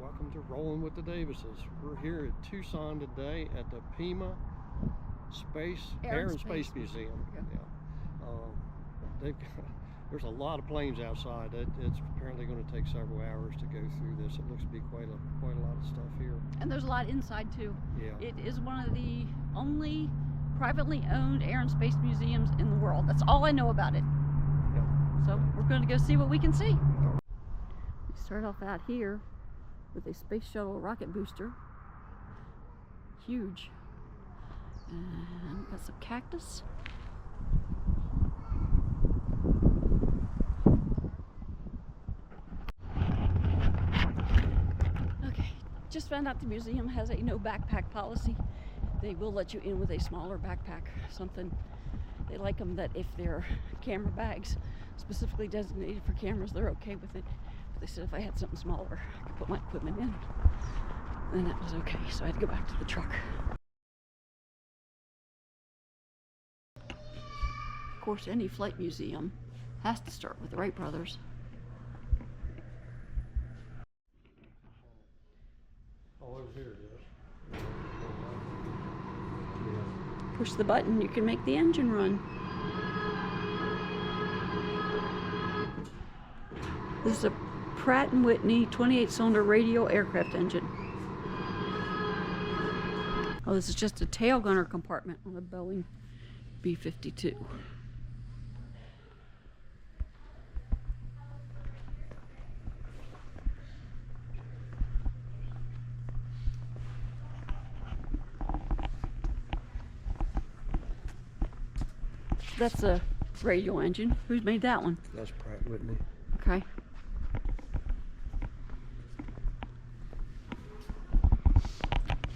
Welcome to Rolling with the Davises. We're here at Tucson today at the Pima Air and Space Museum. Yeah. There's a lot of planes outside. It's apparently going to take several hours to go through this. It looks to be quite a lot of stuff here. And there's a lot inside too. Yeah. It is one of the only privately owned air and space museums in the world. That's all I know about it. Yeah. So we're going to go see what we can see. We start off out here with a space shuttle rocket booster. Huge. And got some cactus. Okay, just found out the museum has a no backpack policy. They will let you in with a smaller backpack, something. They like them that if they're camera bags specifically designated for cameras, they're okay with it. But they said if I had something smaller, I could put my equipment in. And that was okay, so I had to go back to the truck. Of course, any flight museum has to start with the Wright brothers. Oh, over here it is. Push the button, you can make the engine run. This is a Pratt & Whitney 28-cylinder radial aircraft engine. Oh, this is just a tail gunner compartment on a Boeing B-52. That's a radial engine. Who's made that one? That's Pratt & Whitney. Okay.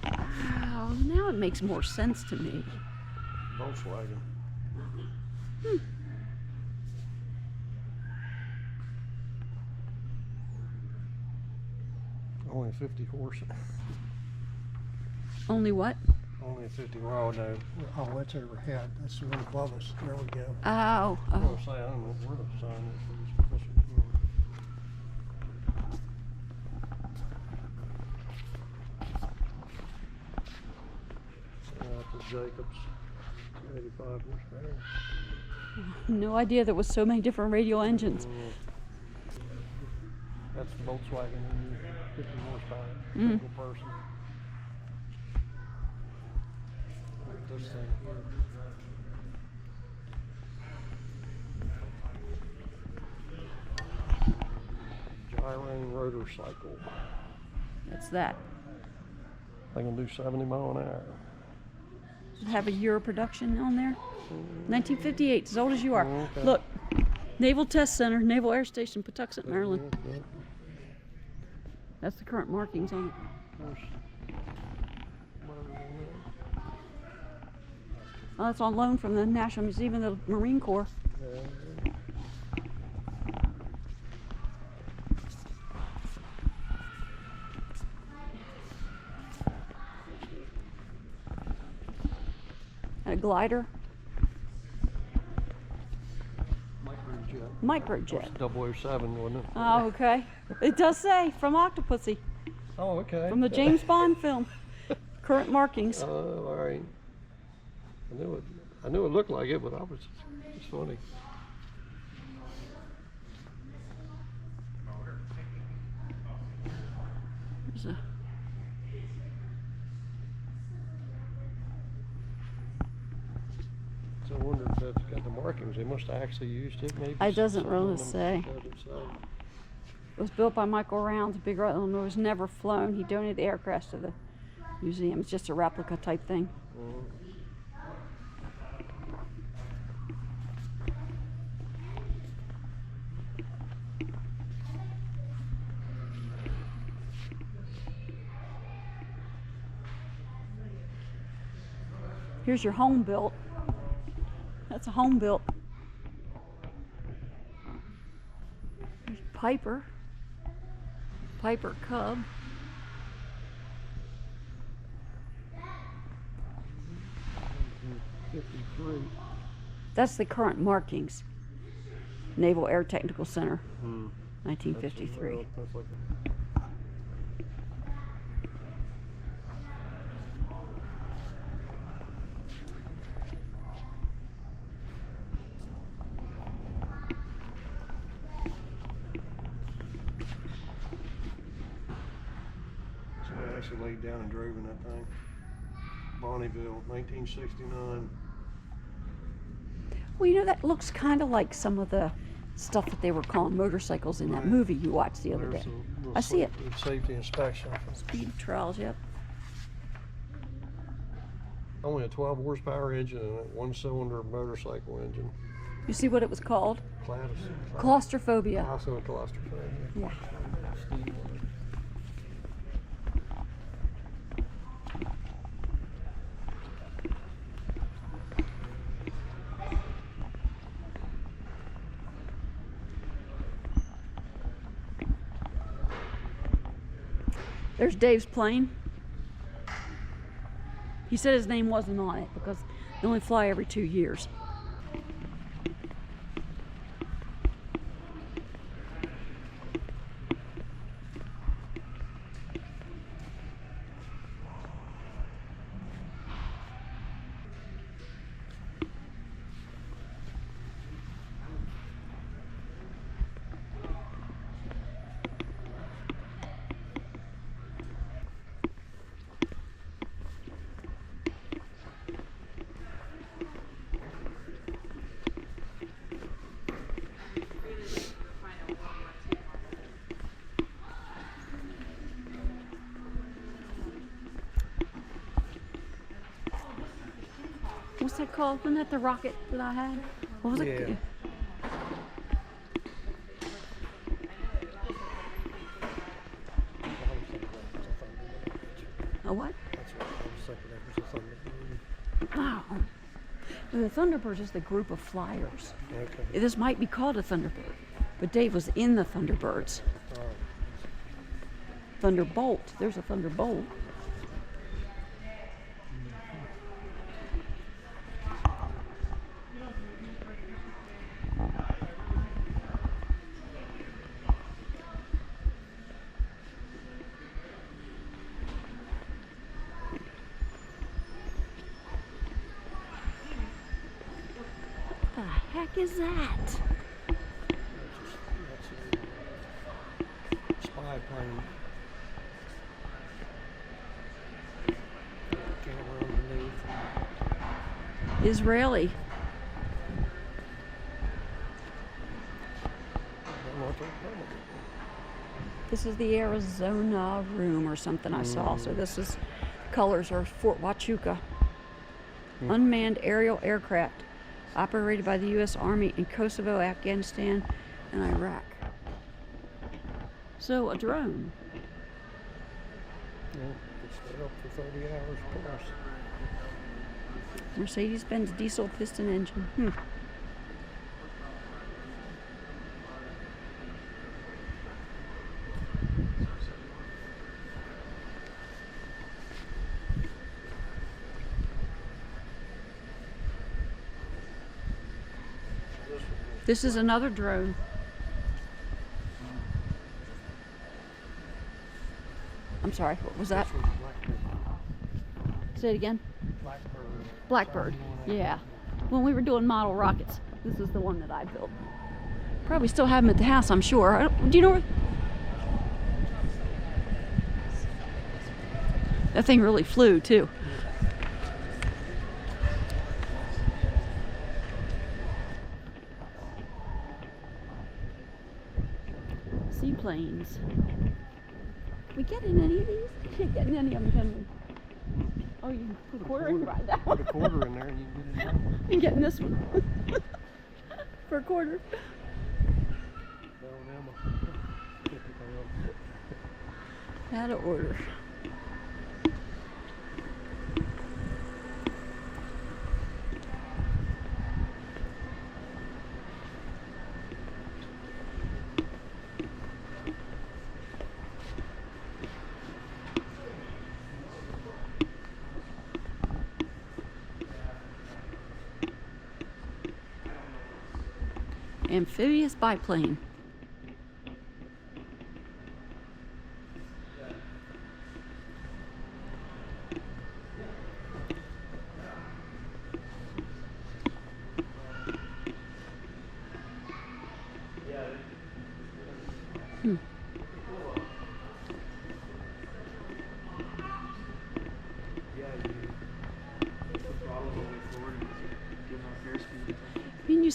Oh, now it makes more sense to me. Volkswagen. Only 50 horse. Only what? Only 50. Well, no. Oh, that's overhead. That's the one above us. There we go. Oh. I was going to say, I don't know where the sign is. The Jacobs, 85 horsepower. No idea there was so many different radial engines. That's the Volkswagen, 50 horsepower, single person. This thing here. Gyrone rotor cycle. That's that. They can do 70 miles an hour. Does it have a year of production on there? 1958, as old as you are. Okay. Look, Naval Test Center, Naval Air Station, Patuxent, Maryland. That's the current markings on it. Oh, that's on loan from the National Museum of the Marine Corps. And a glider. Microjet. That's 007, wasn't it? Oh, okay. It does say from Octopussy. Oh, okay. From the James Bond film. Current markings. Oh, all right. I knew it looked like it, but it's funny. There's a So I wonder if that's got the markings. They must have actually used it, maybe. It doesn't really Doesn't say. It was built by Michael Rounds, Big Red, Illinois. It was never flown. He donated the aircraft to the museum. It's just a replica type thing. Here's your home built. That's a home built. There's Piper Cub. That's the current markings. Naval Air Technical Center, 1953. actually laid down and drove in that thing. Bonneville, 1969. Well, you know, that looks kind of like some of the stuff that they were calling motorcycles in that movie you watched the other day. I see it. Safety inspection. Speed trials, yep. Only a 12 horsepower engine and a 1-cylinder motorcycle engine. You see what it was called? Claustrophobia. Claustrophobia. Yeah. There's Dave's plane. He said his name wasn't on it because they only fly every 2 years. What's that called? Wasn't that the rocket that I had? What was it? A what? That's what I was thinking. That was a Thunderbird. Oh. The Thunderbird is the group of flyers. Okay. This might be called a Thunderbird, but Dave was in the Thunderbirds. Oh. Thunderbolt. There's a Thunderbolt. What the heck is that? That's a spy plane. Camera underneath. Israeli. This is the Arizona room or something I saw. So this is, colors are Fort Huachuca. Unmanned aerial aircraft operated by the U.S. Army in Kosovo, Afghanistan, and Iraq. So a drone. Yeah, could stay up for 30 hours plus. Mercedes-Benz diesel piston engine. This is another drone. I'm sorry, what was that? This was Blackbird. Say it again. Blackbird. Blackbird, yeah. When we were doing model rockets, this is the one that I built. Probably still have them at the house, I'm sure. Do you know where? That thing really flew too. Seaplanes. We getting any of these? We can't get any of them, can we? Oh, you can put a quarter in right now. Put a quarter in there and you can get it done. I'm getting this one for a quarter. Out of order. Amphibious biplane.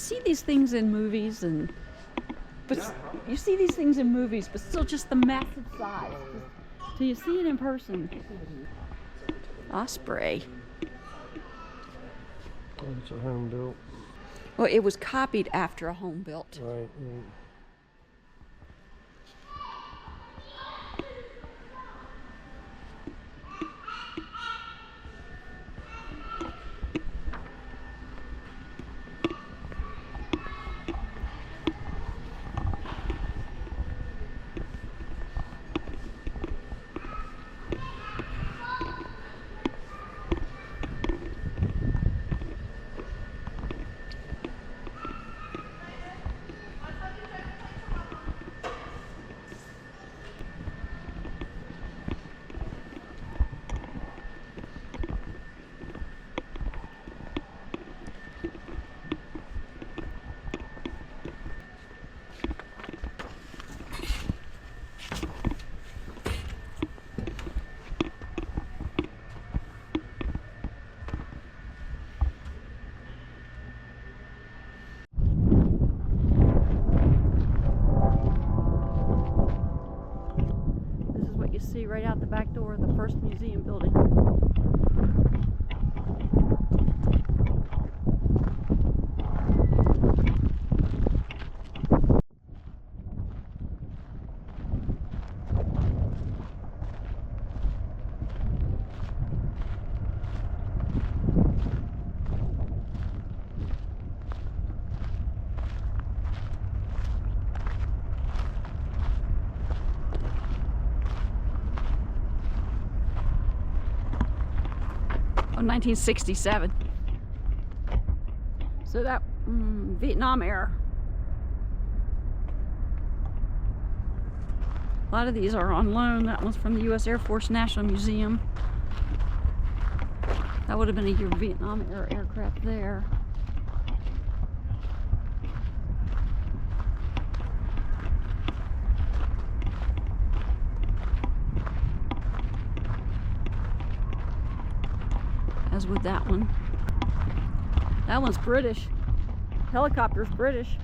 see these things in movies, but you see these things in movies, but still just the massive size. Till you see it in person. Osprey. Oh, it's a home built. Well, it was copied after a home built. Right. Right. See right out the back door of the first museum building. Oh, 1967. So that Vietnam era. A lot of these are on loan. That one's from the U.S. Air Force National Museum. That would have been a Vietnam era aircraft there. As with that one. That one's British. Helicopter's British.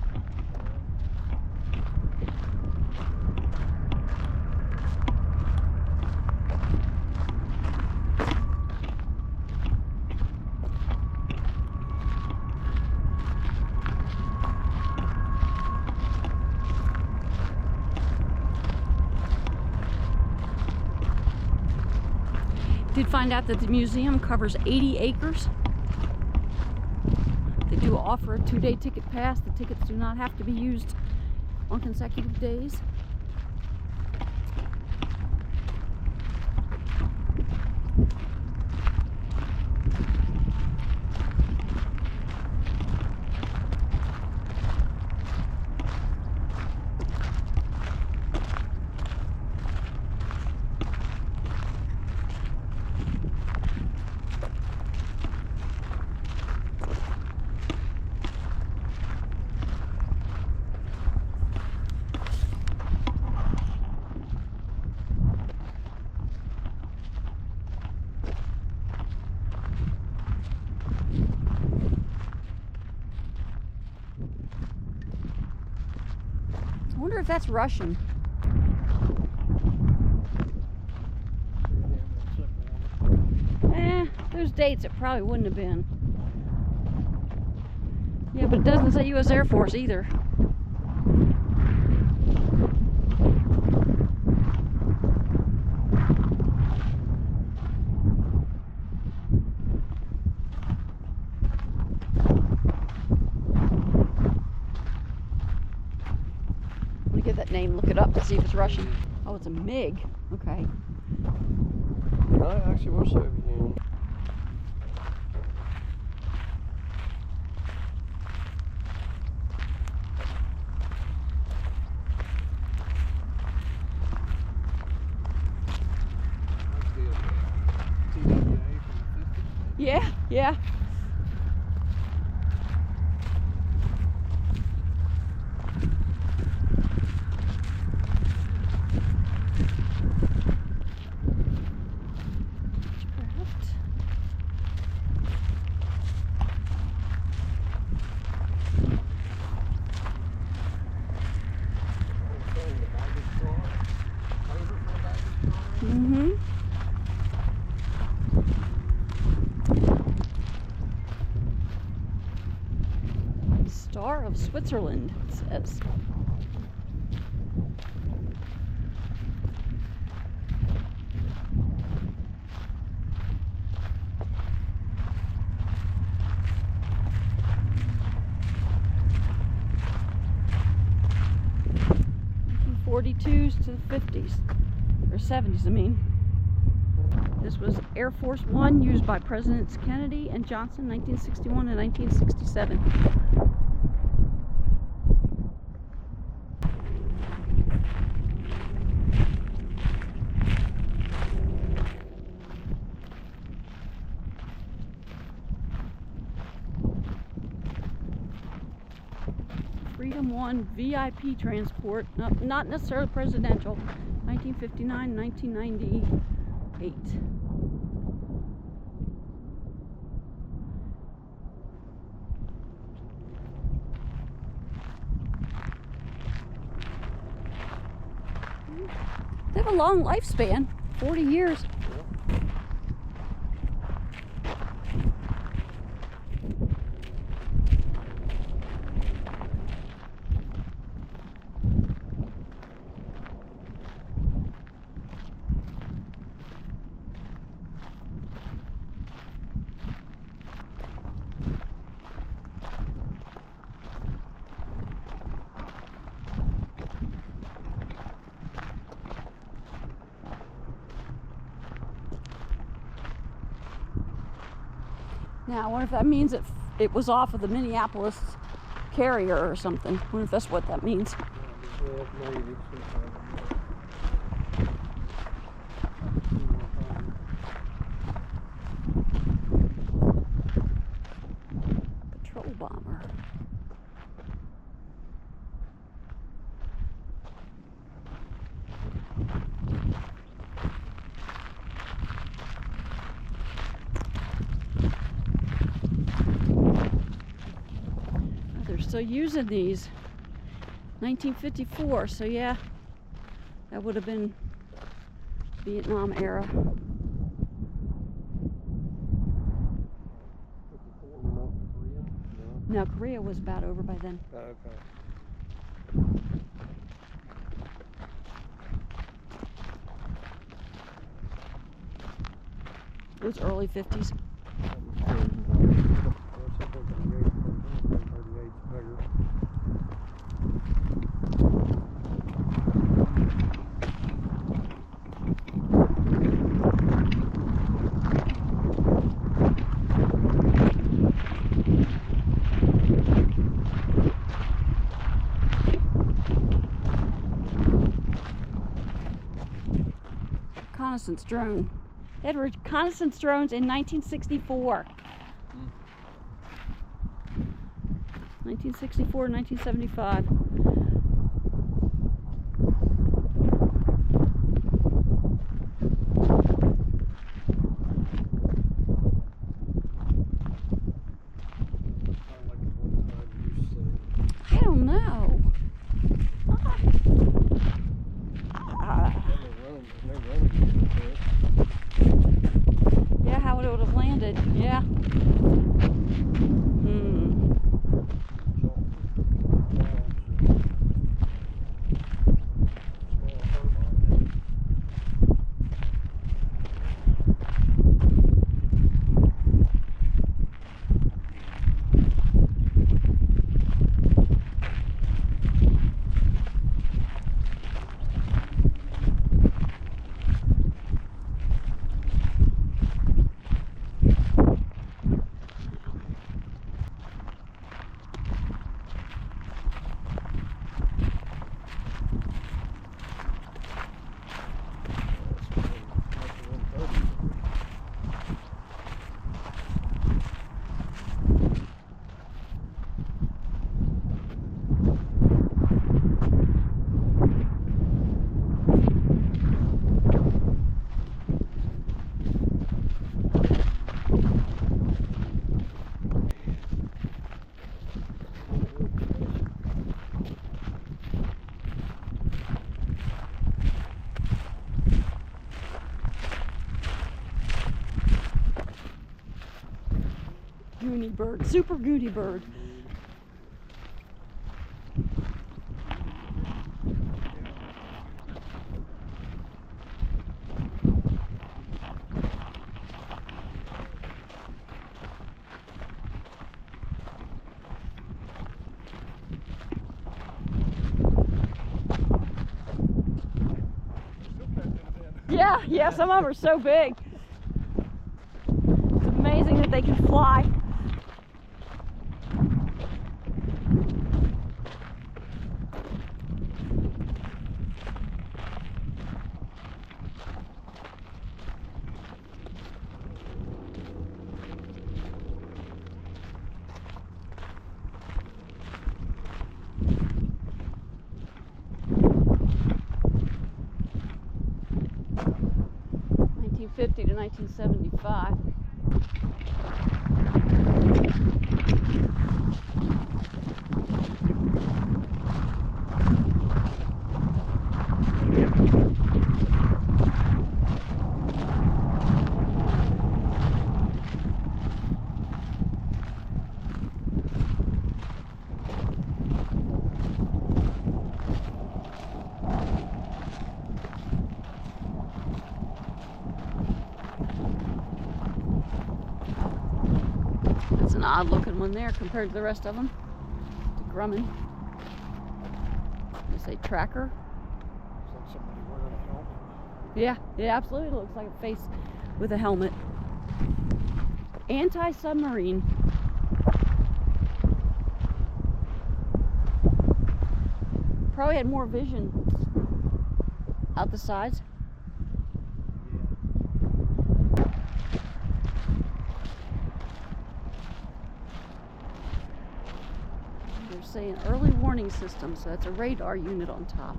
Did find out that the museum covers 80 acres. They do offer a 2-day ticket pass. The tickets do not have to be used on consecutive days. I wonder if that's Russian. Those dates it probably wouldn't have been. Yeah, but it doesn't say U.S. Air Force either. Get that name, look it up to see if it's Russian. Oh, it's a MiG. Okay. No, it actually was Soviet Union. Yeah, yeah. Mm-hmm. Star of Switzerland, it says. '42s to the 50s, or 70s, I mean. This was Air Force One, used by Presidents Kennedy and Johnson, 1961 and 1967. Freedom One VIP transport, not necessarily presidential, 1959, 1998. They have a long lifespan, 40 years. Now, I wonder if that means it was off of the Minneapolis carrier or something. I wonder if that's what that means. Patrol bomber. Still using these. 1954, so yeah, that would have been Vietnam era. No, Korea was about over by then. Okay. It was early 50s. Reconnaissance drone. They had reconnaissance drones in 1964. 1964, 1975. I don't know. Yeah, how it would have landed. Yeah. Goonie bird, super Goonie bird. Yeah, some of them are so big. It's amazing that they can fly. '50 to 1975. That's an odd looking one there compared to the rest of them. The Grumman. They say tracker. Looks like somebody wearing a helmet. Yeah, it absolutely looks like a face with a helmet. Anti-submarine. Probably had more vision out the sides. They're saying early warning system, so that's a radar unit on top.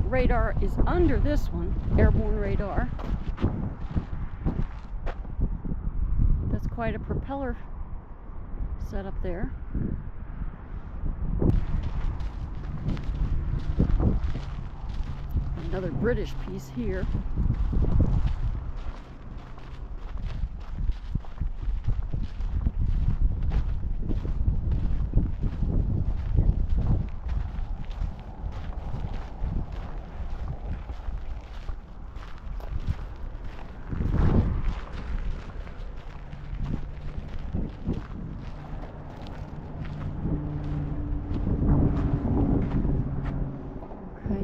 Radar is under this one, airborne radar. That's quite a propeller setup there. Another British piece here.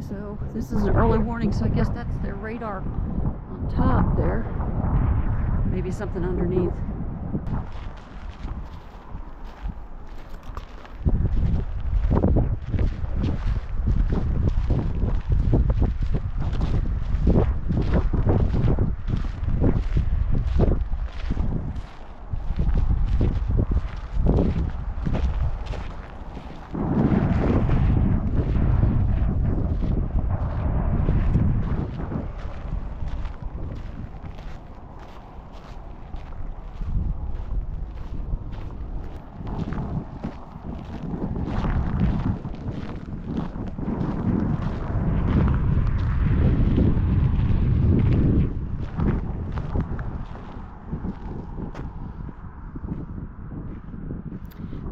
So this is an early warning, so I guess that's their radar on top there. Maybe something underneath.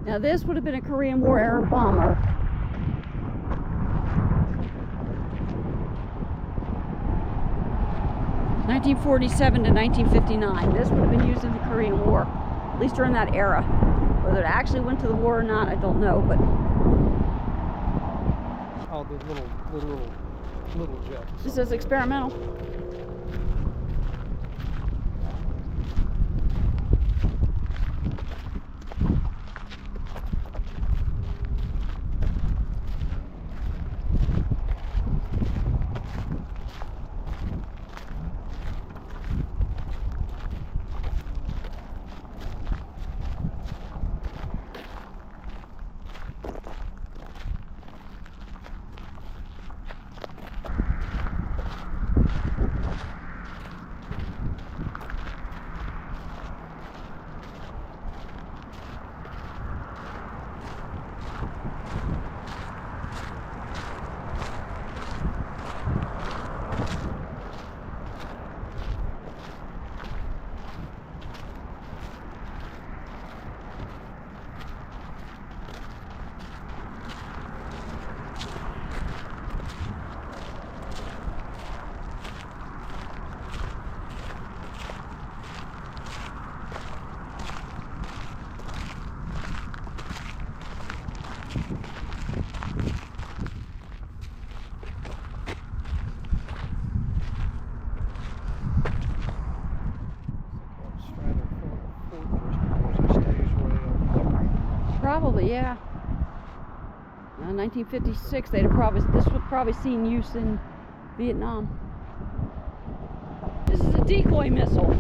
Now this would have been a Korean War era bomber. (1947 to 1959). This would have been used in the Korean War, at least during that era. Whether it actually went to the war or not, I don't know. But oh, the little jet. this is experimental. Probably, yeah. 1956. This would probably seen use in Vietnam. This is a decoy missile.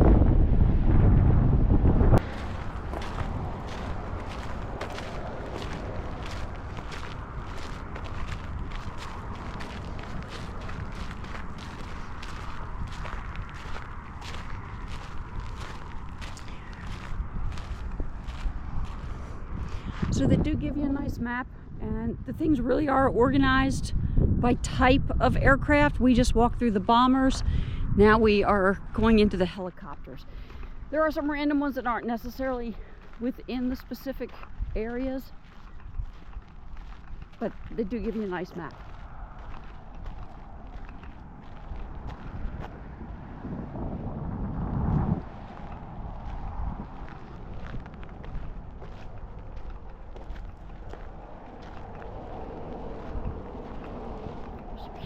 So they do give you a nice map, and the things really are organized by type of aircraft. We just walked through the bombers. Now we are going into the helicopters. There are some random ones that aren't necessarily within the specific areas, but they do give you a nice map.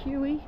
Huey.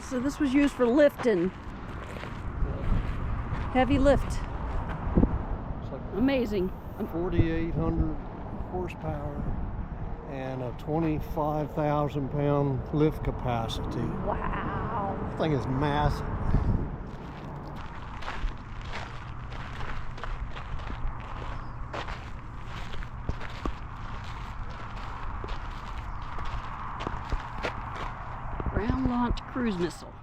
So this was used for lifting. Heavy lift. It's like Amazing. 4,800 horsepower and a 25,000 pound lift capacity. Wow. This thing is massive. Ground-launched cruise missile.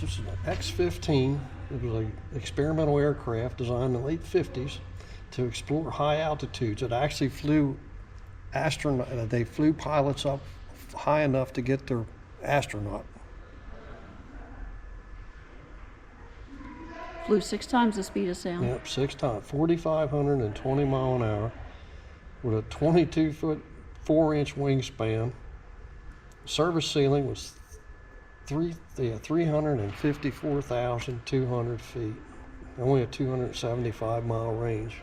This is an X-15 It was an experimental aircraft designed in the late 50s to explore high altitudes. It actually flew they flew pilots up high enough to get their astronaut. Flew 6 times the speed of sound. Yep, 6 times, 4,520 mile an hour, with a 22-foot, 4-inch wingspan. Service ceiling was 354,200 feet. Only a 275-mile range.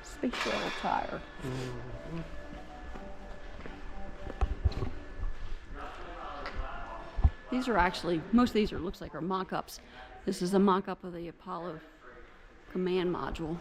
Space shuttle tire. These are actually, most of these looks like are mock-ups. This is a mock-up of the Apollo command module.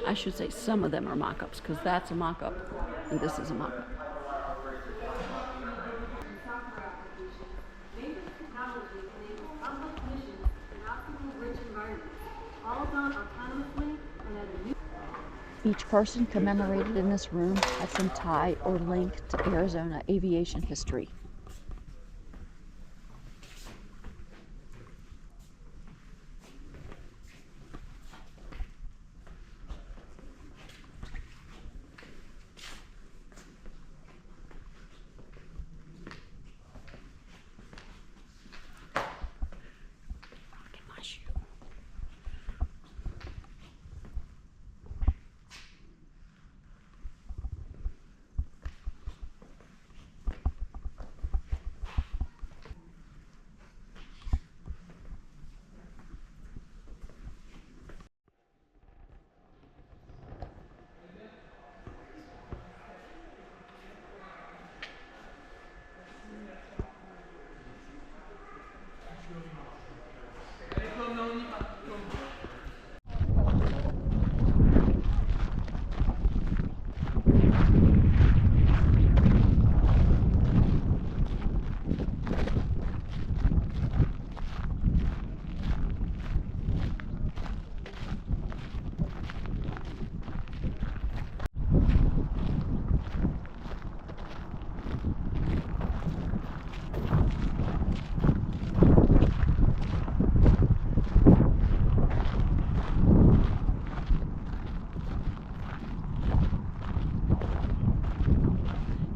I should say some of them are mock-ups, because that's a mock-up and this is a mock-up. Each person commemorated in this room had some tie or link to Arizona aviation history.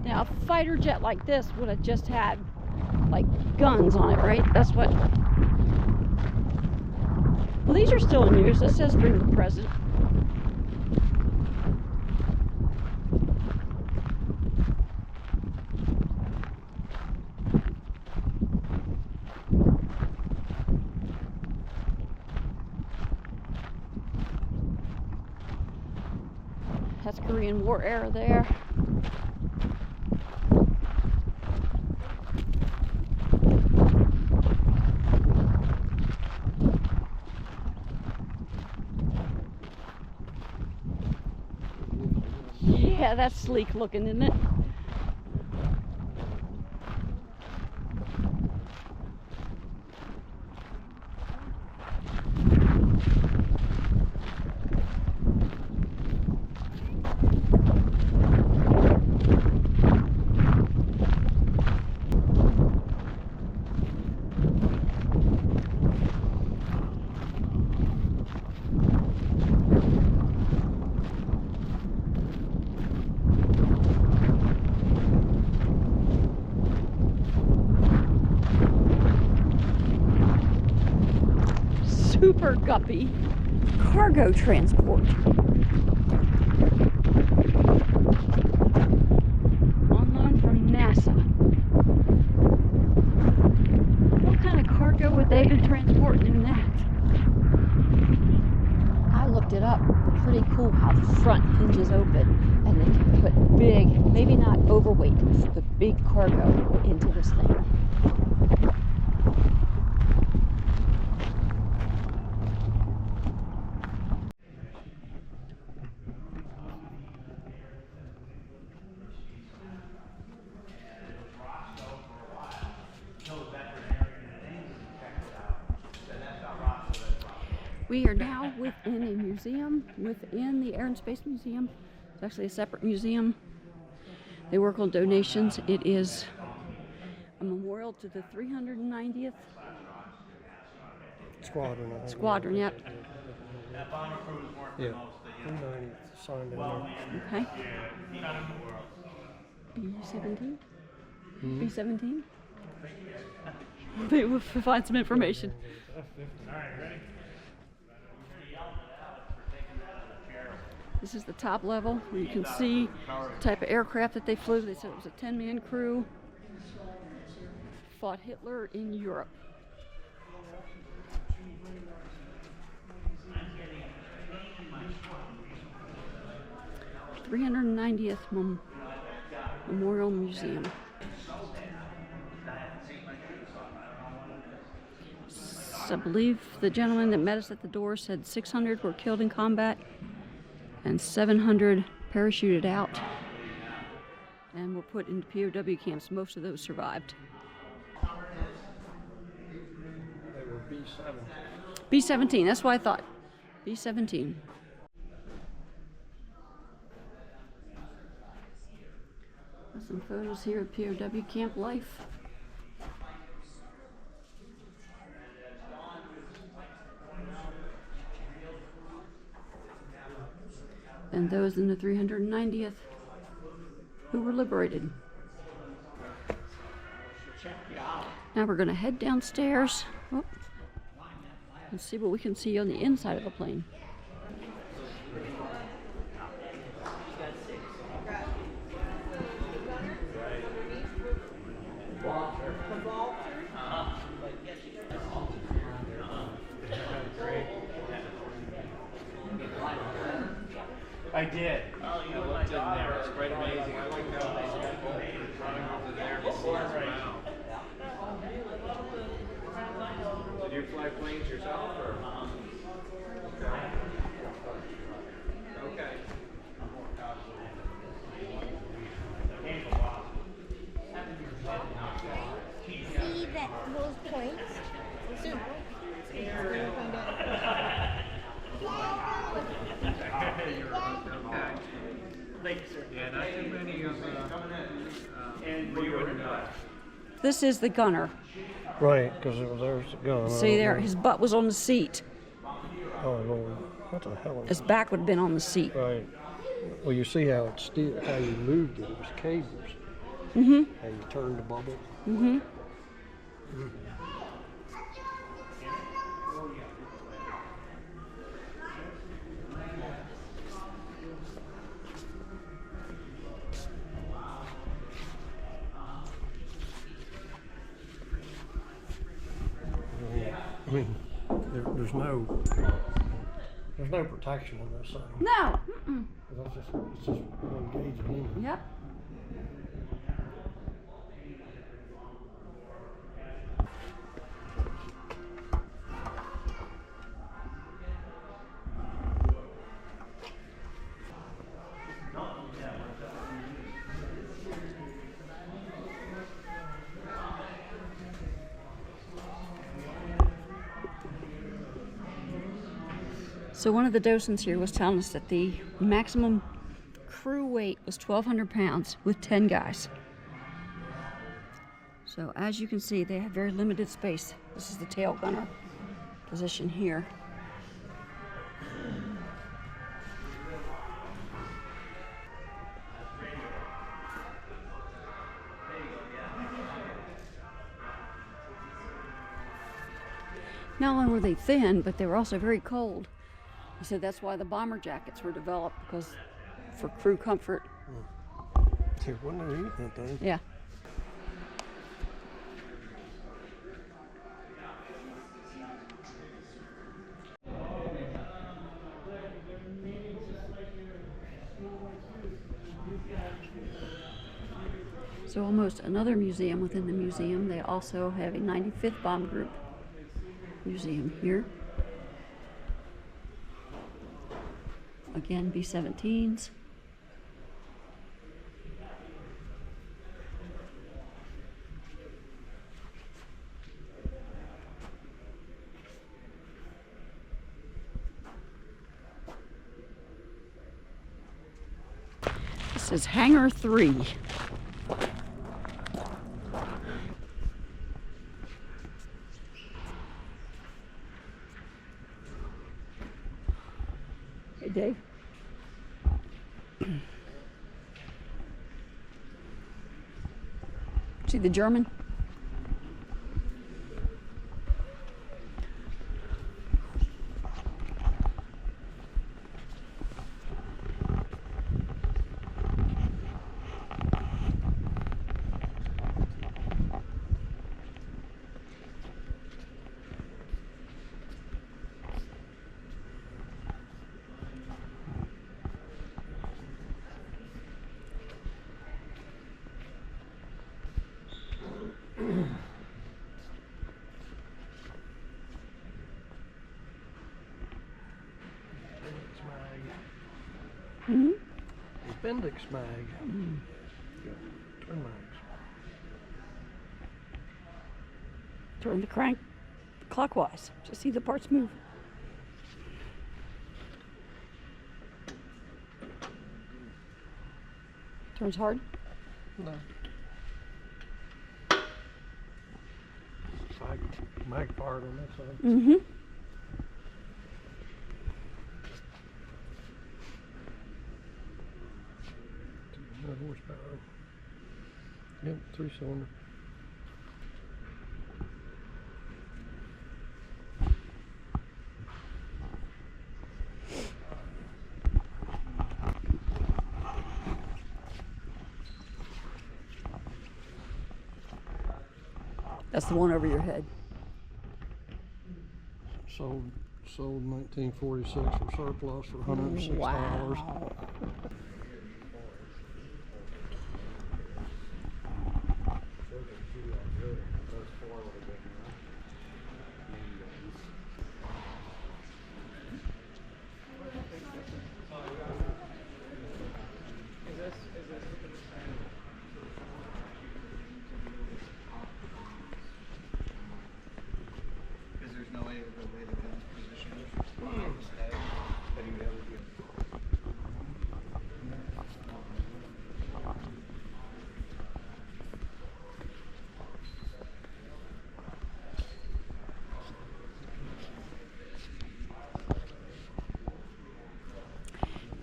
Now, a fighter jet like this would have just had, like, guns on it, right? That's what... Well, these are still in use. It says bring the president. That's Korean War era there. Yeah, that's sleek looking, isn't it? Super guppy cargo transport. On loan from NASA. What kind of cargo would they be transporting in that? I look looked it up. Pretty cool how the front hinges open and they can put big, maybe not overweight, but big cargo into this thing. We are now within a museum, within the Air and Space Museum. It's actually a separate museum. They work on donations. It is a memorial to the 390th Squadron, yep. Yeah, 390th signed in there. Okay. B-17? B-17? We'll find some information. This is the top level where you can see the type of aircraft that they flew. They said it was a 10-man crew. Fought Hitler in Europe. The 390th Memorial Museum. So I believe the gentleman that met us at the door said 600 were killed in combat and 700 parachuted out and were put into POW camps. Most of those survived. They were B-17. B-17, that's what I thought. B-17. Some photos here of POW camp life. And those in the 390th who were liberated. Now we're going to head downstairs and see what we can see on the inside of the plane. I did. I looked in there. It's quite amazing. I like how they running over there to see us around. Did you fly planes yourself, or? Okay. See that those points? Zoom. Yeah, not too many of This is the gunner. Right, because there's the gun. See there, his butt was on the seat. Oh Lord, what the hell? His back would have been on the seat. Right. Well, you see how it's still, how you moved it. It was cables. Mm-hmm. How you turned the bubble. Mm-hmm. I mean, there's no protection on this thing. No. Mm-mm. It's just one gauge of aluminum. Yep. So one of the docents here was telling us that the maximum crew weight was 1,200 pounds with 10 guys. So as you can see, they have very limited space. This is the tail gunner position here. Not only were they thin, but they were also very cold. He said that's why the bomber jackets were developed, because for crew comfort. Dude, wasn't there eating that thing? Yeah. So almost another museum within the museum. They also have a 95th Bomb Group museum here. Again, B-17s. This is Hangar 3. Hey, Dave. See the German? Mm-hmm. Appendix mag. Mm. Turn mags. Turn the crank clockwise to see the parts move. Turns hard? No. Mag part on that side. Mm-hmm. 200 horsepower. Yep, 3-cylinder. That's the one over your head. Sold 1946 for surplus for $106. Wow.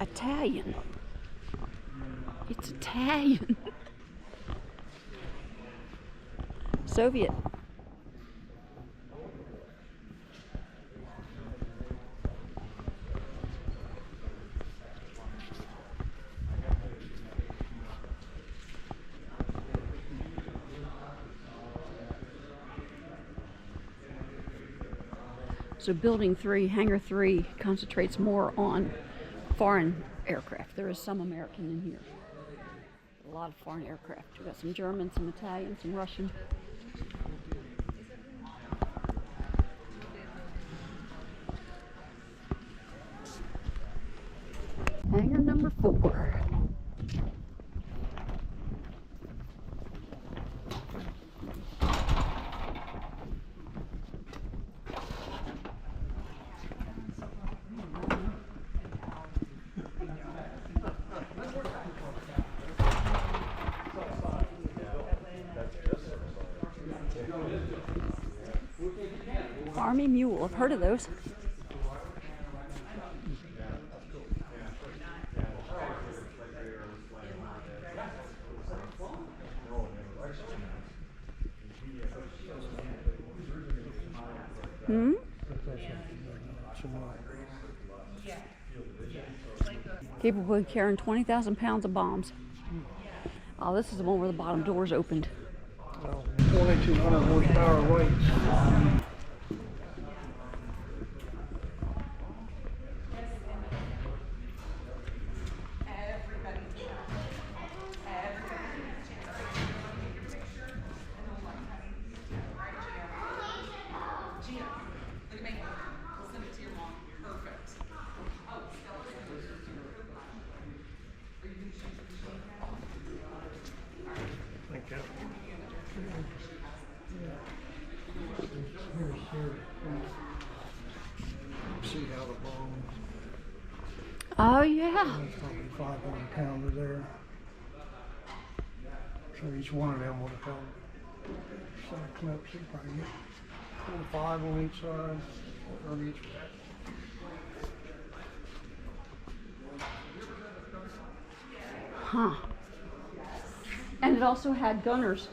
Italian. It's Italian. Soviet. So building 3, hangar 3, concentrates more on foreign aircraft. There is some American in here. A lot of foreign aircraft. We've got some German, some Italian, some Russian. Hangar number 4. Army mule, I've heard of those. Hmm? Capable of carrying 20,000 pounds of bombs. Oh, this is the one where the bottom doors opened. 2,200 horsepower weights. see how the bones. Oh, yeah. That's probably 500 pounder there. So each one of them would have held set of clips. You probably get 4 or 5 on each side, or on each. Huh. And it also had gunners.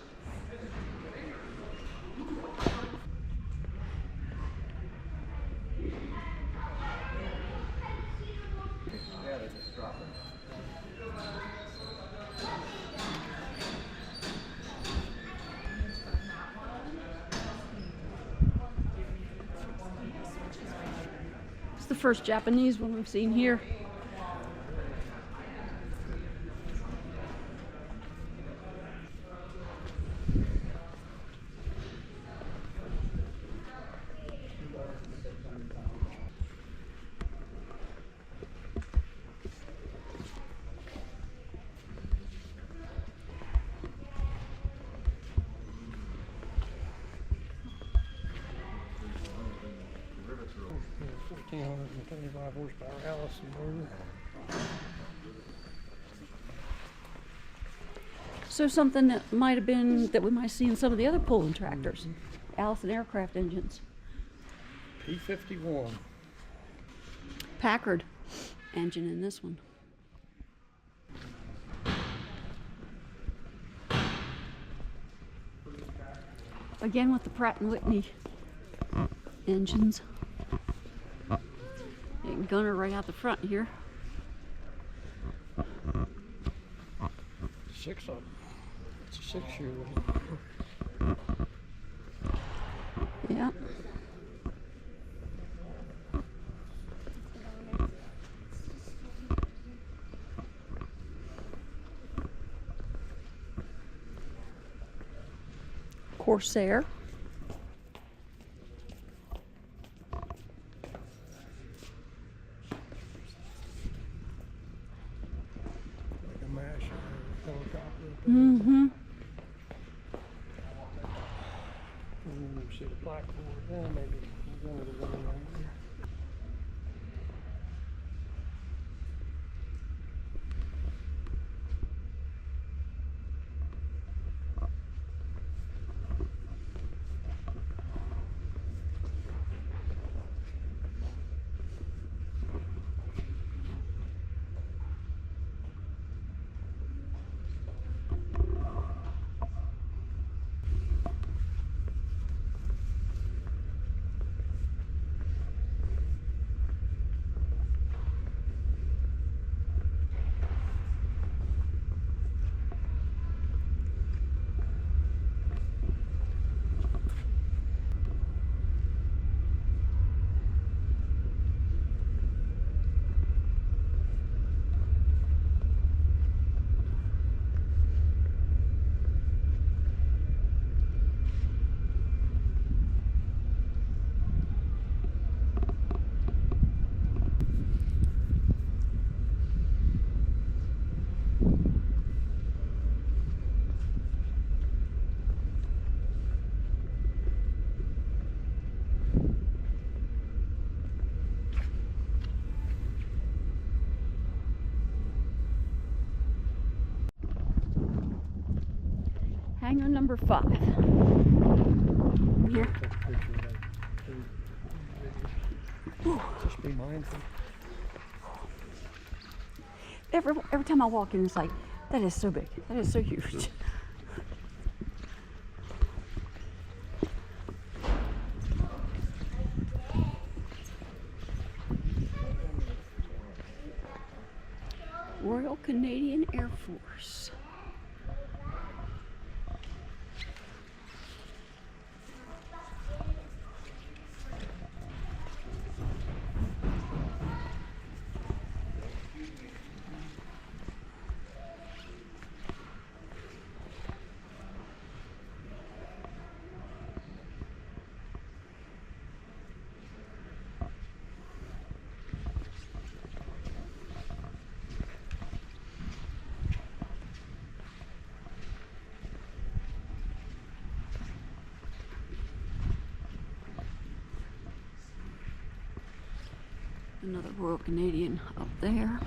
It's the first Japanese one we've seen here. Yeah, 1,435 horsepower Allison motor. So something that might have been, that we might see in some of the other pulling tractors. Allison aircraft engines. P-51. Packard engine in this one. Again with the Pratt & Whitney engines. And gunner right out the front here. 6 of them. It's a 6-year. Yeah. Corsair. Like a mash helicopter. Mm-hmm. See the platform. Yeah, maybe one of the one right there. Hangar number 5. Here. Take a picture of that. Just be mindful. Every time I walk in, it's like, that is so big. That is so huge. Royal Canadian Air Force. Another Royal Canadian up there.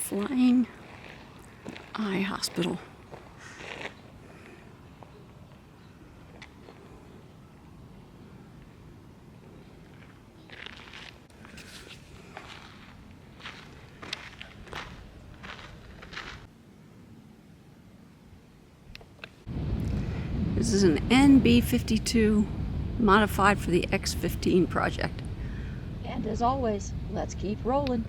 Flying Eye Hospital. This is an NB-52 modified for the X-15 project. And as always, let's keep rolling.